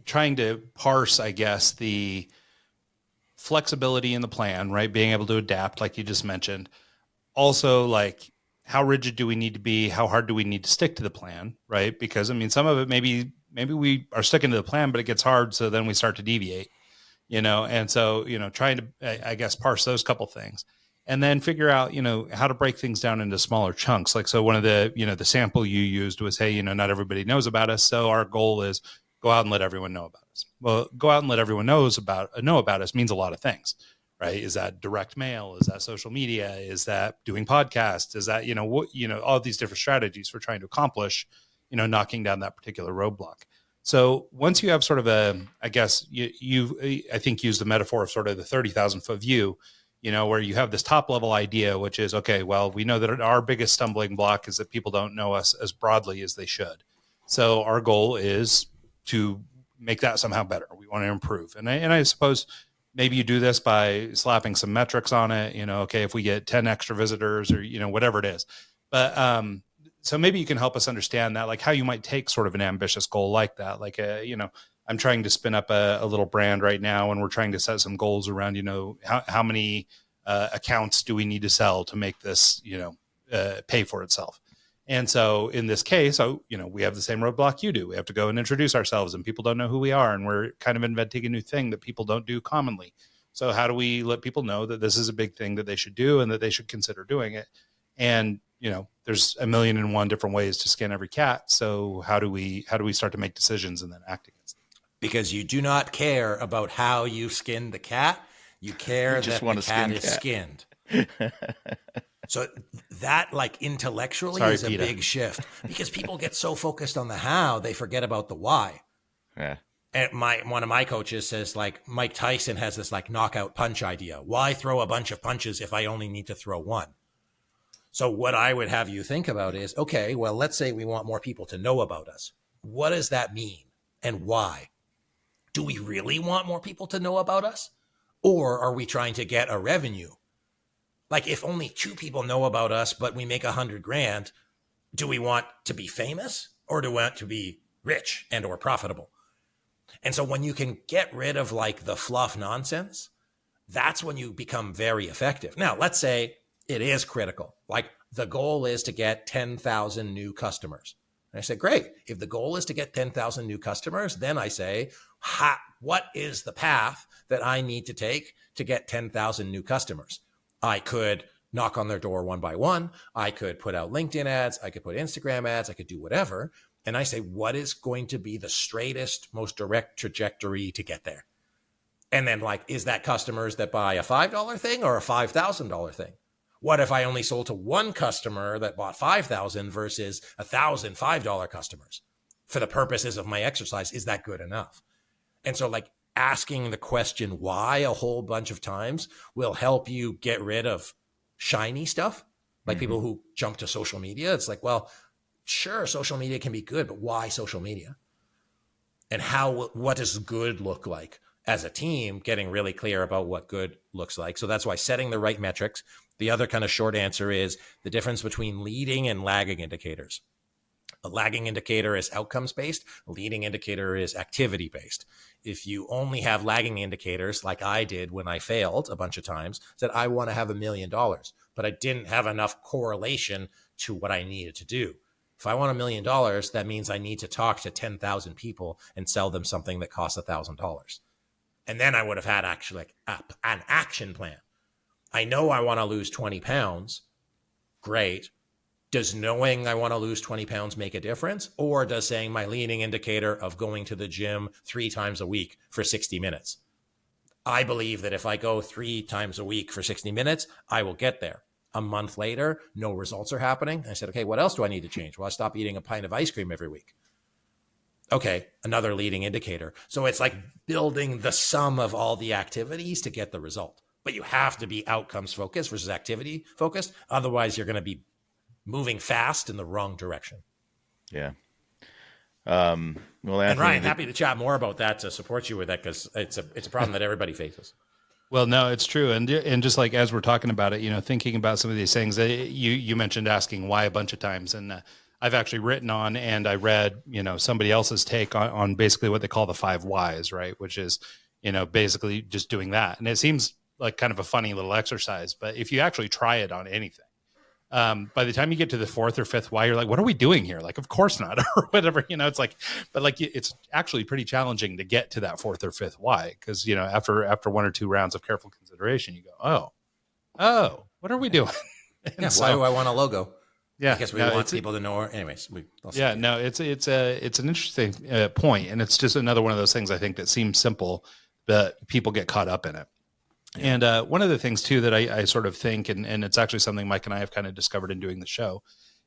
trying to parse, I guess, the flexibility in the plan, right? Being able to adapt, like you just mentioned. Also, like how rigid do we need to be? How hard do we need to stick to the plan? Right. Because I mean, some of it, maybe we are sticking to the plan, but it gets hard. So then we start to deviate, and so, trying to, I guess, parse those couple things and then figure out, how to break things down into smaller chunks. Like, so one of the, the sample you used was, hey, not everybody knows about us. So our goal is go out and let everyone know about us. Well, go out and let everyone know about us means a lot of things, right? Is that direct mail? Is that social media? Is that doing podcasts? Is that, all these different strategies we're trying to accomplish, knocking down that particular roadblock. So once you have sort of I guess I think used the metaphor of sort of the 30,000 foot view, where you have this top level idea, which is, okay, well, we know that our biggest stumbling block is that people don't know us as broadly as they should. So our goal is to make that somehow better. We want to improve. And I suppose maybe you do this by slapping some metrics on it, okay, if we get 10 extra visitors or, whatever it is. But so maybe you can help us understand that, like how you might take sort of an ambitious goal like that. Like, I'm trying to spin up a little brand right now, and we're trying to set some goals around, how many accounts do we need to sell to make this, pay for itself. And so in this case, we have the same roadblock you do. We have to go and introduce ourselves, and people don't know who we are, and we're kind of inventing a new thing that people don't do commonly. So how do we let people know that this is a big thing that they should do and that they should consider doing it? And, there's 1,000,001 different ways to skin every cat. So how do we start to make decisions and then act against them? Because you do not care about how you skinned the cat. You care that the cat is skinned. So that, like, intellectually is a big shift, because people get so focused on the how, they forget about the why. Yeah. And one of my coaches says, like, Mike Tyson has this like knockout punch idea. Why throw a bunch of punches if I only need to throw one? So what I would have you think about is, okay, well, let's say we want more people to know about us. What does that mean and why? Do we really want more people to know about us? Or are we trying to get a revenue? Like, if only 2 people know about us, but we make 100 grand, do we want to be famous, or do we want to be rich and or profitable? And so when you can get rid of like the fluff nonsense, that's when you become very effective. Now, let's say it is critical. Like, the goal is to get 10,000 new customers. And I said, great. If the goal is to get 10,000 new customers, then I say, what is the path that I need to take to get 10,000 new customers? I could knock on their door one by one. I could put out LinkedIn ads. I could put Instagram ads. I could do whatever. And I say, what is going to be the straightest, most direct trajectory to get there? And then, like, is that customers that buy a $5 thing or a $5,000 thing? What if I only sold to one customer that bought 5,000 versus 1,000 $5 customers? For the purposes of my exercise, is that good enough? And so, like, asking the question why a whole bunch of times will help you get rid of shiny stuff. Like, people who jump to social media. It's like, well, sure, social media can be good, but why social media? And what does good look like? As a team, getting really clear about what good looks like. So that's why setting the right metrics. The other kind of short answer is the difference between leading and lagging indicators. A lagging indicator is outcomes-based. A leading indicator is activity-based. If you only have lagging indicators, like I did when I failed a bunch of times, said I want to have $1 million, but I didn't have enough correlation to what I needed to do. If I want $1 million, that means I need to talk to 10,000 people and sell them something that costs $1,000. And then I would have had actually like an action plan. I know I want to lose 20 pounds. Great. Does knowing I want to lose 20 pounds make a difference? Or does saying my leading indicator of going to the gym 3 times a week for 60 minutes? I believe that if I go 3 times a week for 60 minutes, I will get there. A month later, no results are happening. I said, okay, what else do I need to change? Well, I stop eating a pint of ice cream every week. Okay, another leading indicator. So it's like building the sum of all the activities to get the result. But you have to be outcomes focused versus activity focused. Otherwise, you're going to be moving fast in the wrong direction. Yeah. Well, Anthony, and Ryan, happy to chat more about that to support you with that, because it's a problem that everybody faces. Well, no, it's true. And just like, as we're talking about it, thinking about some of these things, you mentioned asking why a bunch of times. And I've actually written on, and I read, somebody else's take on basically what they call the 5 whys, right? Which is, basically just doing that. And it seems like kind of a funny little exercise, but if you actually try it on anything, By the time you get to the fourth or fifth why, you're like, what are we doing here? Like, of course not, or whatever, it's like, but like, it's actually pretty challenging to get to that fourth or fifth why. Cause after one or two rounds of careful consideration, you go, oh, what are we doing? Yeah, why do I want a logo? Yeah, I guess we want people to know. Anyways, it's an interesting point, and it's just another one of those things I think that seems simple, but people get caught up in it. And one of the things too that I sort of think, and it's actually something Mike and I have kind of discovered in doing the show,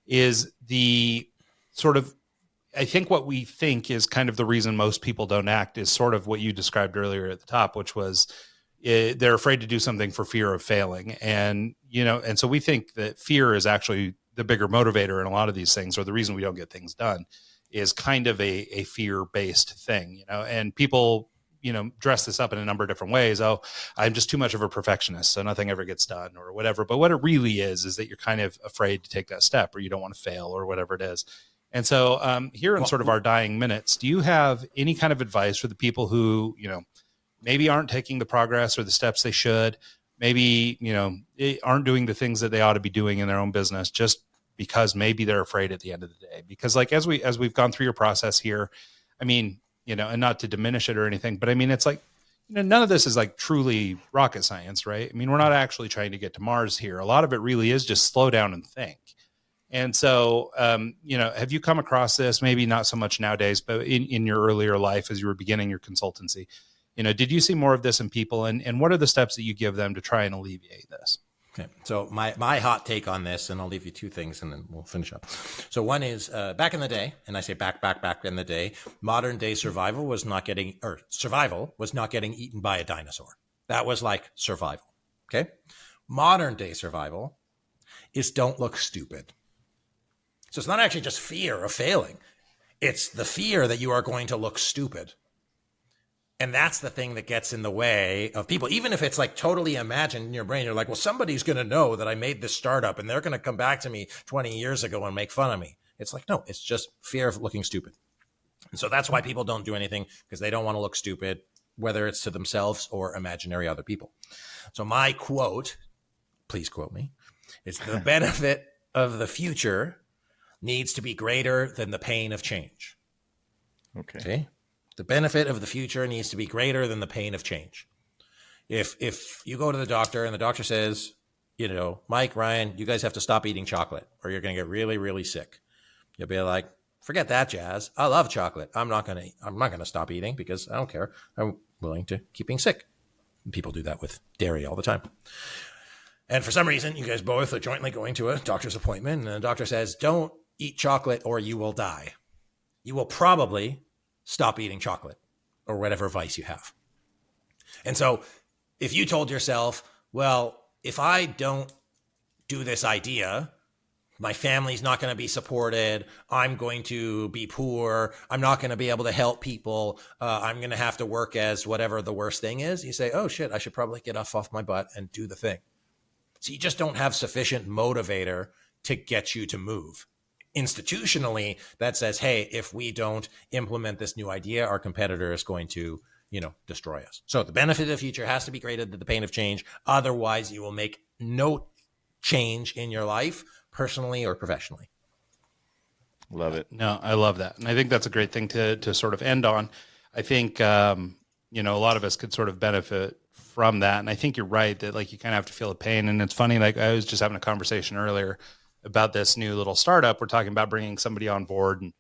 is the sort of, I think what we think is kind of the reason most people don't act is sort of what you described earlier at the top, which was they're afraid to do something for fear of failing. And, and so we think that fear is actually the bigger motivator in a lot of these things, or the reason we don't get things done is kind of a fear-based thing, and people, dress this up in a number of different ways. Oh, I'm just too much of a perfectionist, so nothing ever gets done or whatever. But what it really is that you're kind of afraid to take that step, or you don't want to fail or whatever it is. And so here in sort of our dying minutes, do you have any kind of advice for the people who, maybe aren't taking the progress or the steps they should, maybe, aren't doing the things that they ought to be doing in their own business just because maybe they're afraid at the end of the day? Because like, as we've gone through your process here, I mean, and not to diminish it or anything, but I mean, it's like, none of this is like truly rocket science, right? I mean, we're not actually trying to get to Mars here. A lot of it really is just slow down and think. And so, have you come across this, maybe not so much nowadays, but in your earlier life, as you were beginning your consultancy, did you see more of this in people, and what are the steps that you give them to try and alleviate this? Okay. So my hot take on this, and I'll leave you two things and then we'll finish up. So one is back in the day, and I say back in the day, modern day survival was not getting eaten by a dinosaur. That was like survival. Okay. Modern day survival is don't look stupid. So it's not actually just fear of failing. It's the fear that you are going to look stupid. And that's the thing that gets in the way of people. Even if it's like totally imagined in your brain, you're like, well, somebody's going to know that I made this startup and they're going to come back to me 20 years ago and make fun of me. It's like, no, it's just fear of looking stupid. And so that's why people don't do anything, because they don't want to look stupid, whether it's to themselves or imaginary other people. So my quote, please quote me, is the benefit of the future needs to be greater than the pain of change. Okay. The benefit of the future needs to be greater than the pain of change. If you go to the doctor and the doctor says, Mike, Ryan, you guys have to stop eating chocolate or you're going to get really, really sick. You'll be like, forget that jazz. I love chocolate. I'm not going to stop eating because I don't care. I'm willing to keep being sick. And people do that with dairy all the time. And for some reason, you guys both are jointly going to a doctor's appointment and the doctor says, don't eat chocolate or you will die. You will probably stop eating chocolate or whatever vice you have. And so if you told yourself, well, if I don't do this idea, my family's not going to be supported. I'm going to be poor. I'm not going to be able to help people. I'm going to have to work as whatever the worst thing is. You say, oh shit, I should probably get off my butt and do the thing. So you just don't have sufficient motivator to get you to move. Institutionally, that says, hey, if we don't implement this new idea, our competitor is going to, destroy us. So the benefit of the future has to be greater than the pain of change. Otherwise, you will make no change in your life, personally or professionally. Love it. No, I love that. And I think that's a great thing to sort of end on. I think, a lot of us could sort of benefit from that. And I think you're right that like you kind of have to feel the pain. And it's funny, like I was just having a conversation earlier about this new little startup. We're talking about bringing somebody on board. And,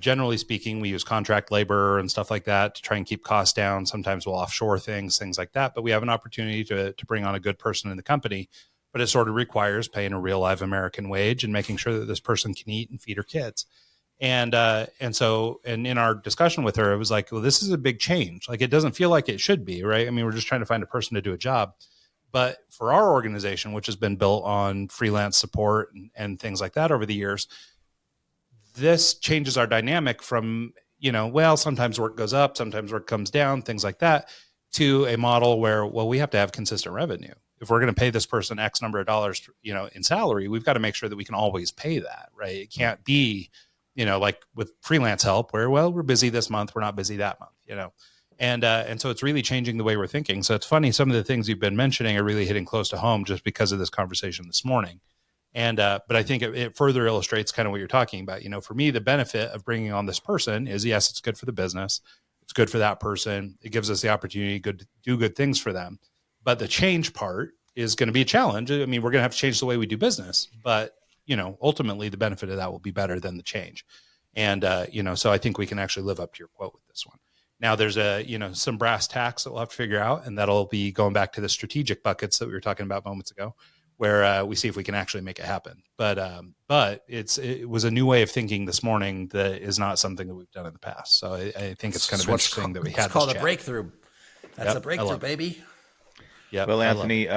generally speaking, we use contract labor and stuff like that to try and keep costs down. Sometimes we'll offshore things like that. But we have an opportunity to bring on a good person in the company. But it sort of requires paying a real live American wage and making sure that this person can eat and feed her kids. And in our discussion with her, it was like, well, this is a big change. Like, it doesn't feel like it should be, right? I mean, we're just trying to find a person to do a job. But for our organization, which has been built on freelance support and things like that over the years, this changes our dynamic from, sometimes work goes up, sometimes work comes down, things like that, to a model where, well, we have to have consistent revenue. If we're going to pay this person X number of dollars, in salary, we've got to make sure that we can always pay that, right? It can't be, like with freelance help where, well, we're busy this month, we're not busy that month, And so it's really changing the way we're thinking. So it's funny, some of the things you've been mentioning are really hitting close to home just because of this conversation this morning. And, but I think it further illustrates kind of what you're talking about. For me, the benefit of bringing on this person is, yes, it's good for the business. It's good for that person. It gives us the opportunity to do good things for them. But the change part is going to be a challenge. I mean, we're going to have to change the way we do business, but ultimately the benefit of that will be better than the change. And, so I think we can actually live up to your quote with this one. Now there's some brass tacks that we'll have to figure out, and that'll be going back to the strategic buckets that we were talking about moments ago, where we see if we can actually make it happen. But it was a new way of thinking this morning that is not something that we've done in the past. So I think it's kind of interesting that we had it's called this a chat. breakthrough. That's a breakthrough, baby. Yeah. Well, Anthony,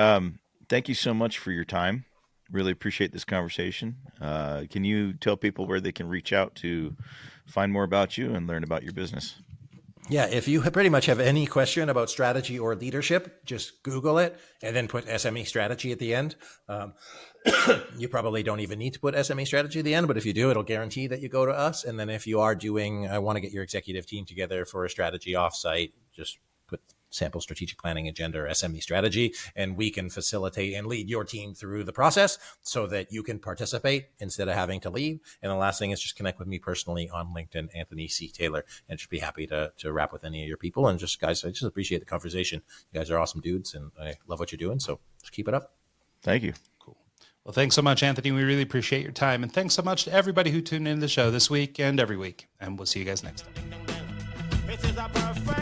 thank you so much for your time. Really appreciate this conversation. Can you tell people where they can reach out to find more about you and learn about your business? Yeah, if you pretty much have any question about strategy or leadership, just Google it and then put SME strategy at the end. You probably don't even need to put SME strategy at the end, but if you do, it'll guarantee that you go to us. And then if you are doing, I want to get your executive team together for a strategy offsite, just put sample strategic planning agenda or SME strategy, and we can facilitate and lead your team through the process so that you can participate instead of having to leave. And the last thing is just connect with me personally on LinkedIn, Anthony C. Taylor, and just be happy to wrap with any of your people. And just guys, I just appreciate the conversation. You guys are awesome dudes, and I love what you're doing. So just keep it up. Thank you. Cool. Well, thanks so much, Anthony. We really appreciate your time. And thanks so much to everybody who tuned in the show this week and every week. And we'll see you guys next time.